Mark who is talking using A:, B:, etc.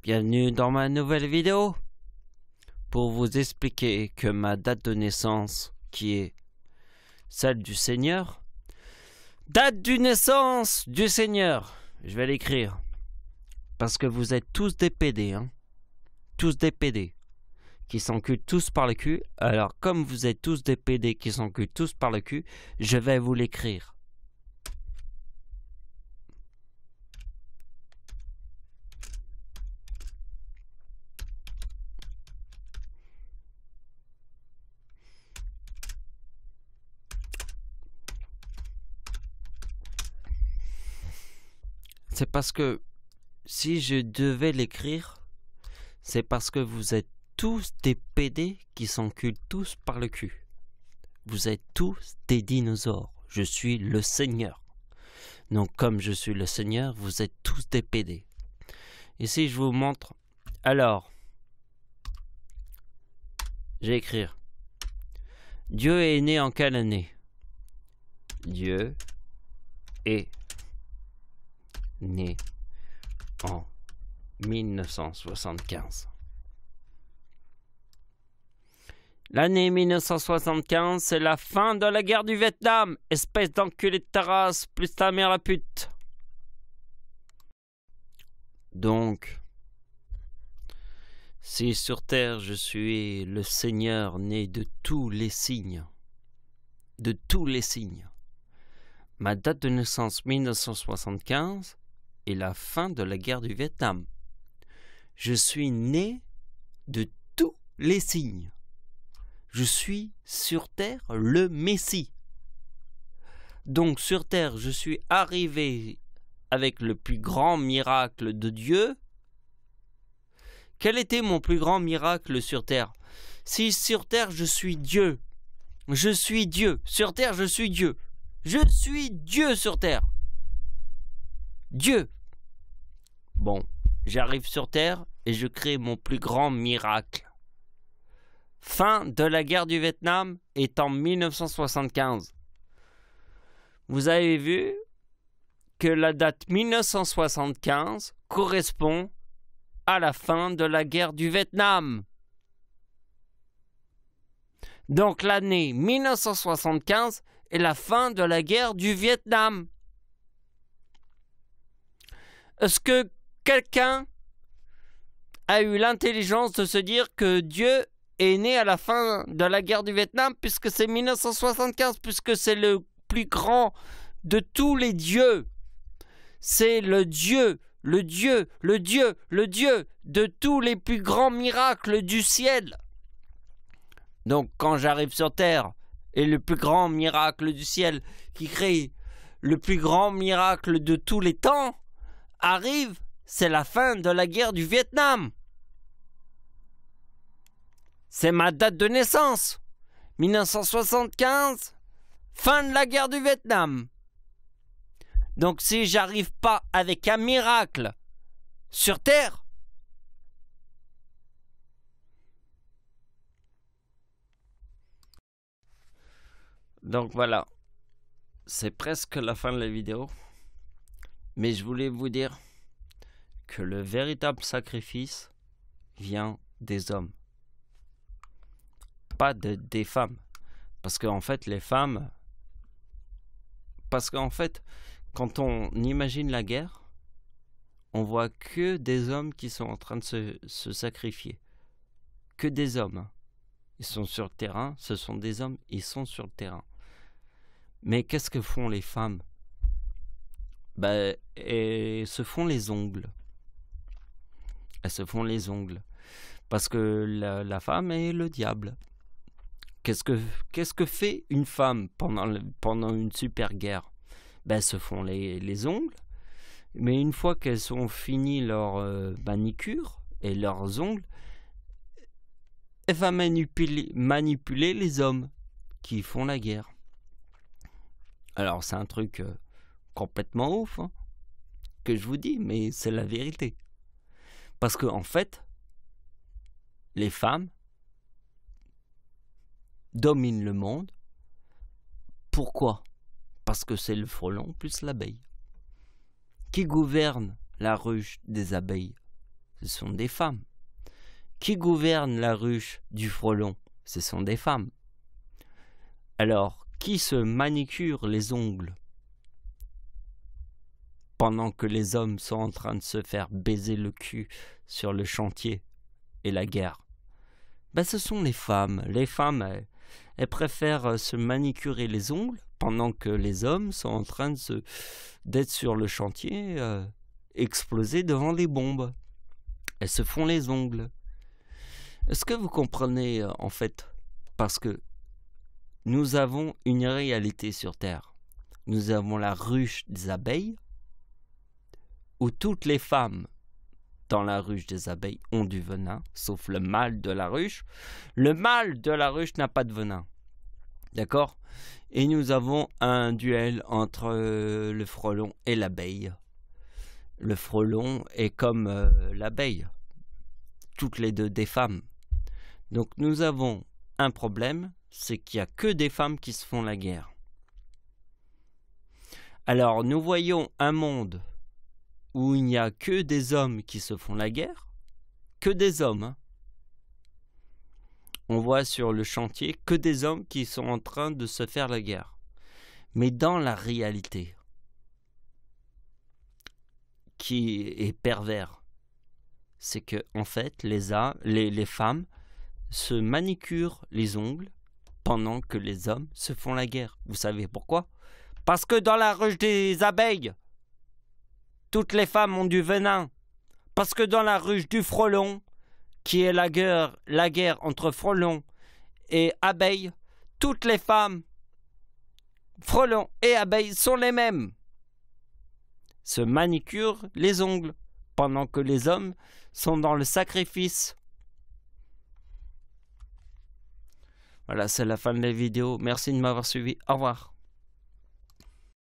A: Bienvenue dans ma nouvelle vidéo pour vous expliquer que ma date de naissance, qui est celle du Seigneur, date du naissance du Seigneur, je vais l'écrire, parce que vous êtes tous des PD, hein, tous des PD, qui s'enculent tous par le cul. Alors comme vous êtes tous des PD qui s'enculent tous par le cul, je vais vous l'écrire. C'est parce que si je devais l'écrire, c'est parce que vous êtes tous des PD qui s'enculent tous par le cul. Vous êtes tous des dinosaures. Je suis le Seigneur. Donc comme je suis le Seigneur, vous êtes tous des PD. Et si je vous montre, alors, je vais écrire. Dieu est né en quelle année? Dieu est né en 1975. L'année 1975, c'est la fin de la guerre du Vietnam. Espèce d'enculé de ta race, plus ta mère la pute. Donc, si sur Terre je suis le Seigneur né de tous les signes, ma date de naissance 1975 est la fin de la guerre du Vietnam. Je suis né de tous les signes. Je suis sur Terre le Messie. Donc sur Terre, je suis arrivé avec le plus grand miracle de Dieu. Quel était mon plus grand miracle sur Terre? Si sur Terre, je suis Dieu. Je suis Dieu. Sur Terre, je suis Dieu. Je suis Dieu sur Terre. Dieu. Bon, j'arrive sur Terre et je crée mon plus grand miracle. Fin de la guerre du Vietnam est en 1975. Vous avez vu que la date 1975 correspond à la fin de la guerre du Vietnam. Donc l'année 1975 est la fin de la guerre du Vietnam. Est-ce que quelqu'un a eu l'intelligence de se dire que Dieu est né à la fin de la guerre du Vietnam, puisque c'est 1975, puisque c'est le plus grand de tous les dieux? C'est le Dieu de tous les plus grands miracles du ciel. Donc quand j'arrive sur Terre, et le plus grand miracle du ciel, qui crée le plus grand miracle de tous les temps, arrive, c'est la fin de la guerre du Vietnam. C'est ma date de naissance. 1975, fin de la guerre du Vietnam. Donc si j'arrive pas avec un miracle sur Terre, donc voilà, c'est presque la fin de la vidéo. Mais je voulais vous dire que le véritable sacrifice vient des hommes, pas des femmes. Parce qu'en fait, les femmes... Parce qu'en fait, quand on imagine la guerre, on voit que des hommes qui sont en train de se sacrifier. Que des hommes. Hein. Ils sont sur le terrain, ce sont des hommes, ils sont sur le terrain. Mais qu'est-ce que font les femmes? Elles se font les ongles. Elles se font les ongles. Parce que la femme est le diable. Qu'est-ce que fait une femme pendant une super guerre? Elles se font les ongles. Mais une fois qu'elles ont fini leur manicure et leurs ongles, elle va manipuler les hommes qui font la guerre. Alors c'est un truc complètement ouf, hein, que je vous dis, mais c'est la vérité. Parce que en fait, les femmes dominent le monde. Pourquoi? Parce que c'est le frelon plus l'abeille. Qui gouverne la ruche des abeilles? Ce sont des femmes. Qui gouverne la ruche du frelon? Ce sont des femmes. Alors, qui se manicure les ongles pendant que les hommes sont en train de se faire baiser le cul sur le chantier et la guerre? Ben, ce sont les femmes. Les femmes, elles préfèrent se manicurer les ongles pendant que les hommes sont en train d'être sur le chantier, explosés devant les bombes. Elles se font les ongles. Est-ce que vous comprenez, en fait? Parce que nous avons une réalité sur Terre. Nous avons la ruche des abeilles, où toutes les femmes dans la ruche des abeilles ont du venin, sauf le mâle de la ruche. Le mâle de la ruche n'a pas de venin. D'accord? Et nous avons un duel entre le frelon et l'abeille. Le frelon est comme l'abeille. Toutes les deux des femmes. Donc nous avons un problème, c'est qu'il n'y a que des femmes qui se font la guerre. Alors nous voyons un monde où il n'y a que des hommes qui se font la guerre, que des hommes. Hein. On voit sur le chantier que des hommes qui sont en train de se faire la guerre. Mais dans la réalité, qui est pervers, c'est que en fait les femmes se manicurent les ongles pendant que les hommes se font la guerre. Vous savez pourquoi? Parce que dans la ruche des abeilles, toutes les femmes ont du venin. Parce que dans la ruche du frelon, qui est la guerre entre frelon et abeilles, toutes les femmes, frelons et abeilles sont les mêmes. Se manicurent les ongles pendant que les hommes sont dans le sacrifice. Voilà, c'est la fin de la vidéo. Merci de m'avoir suivi. Au revoir.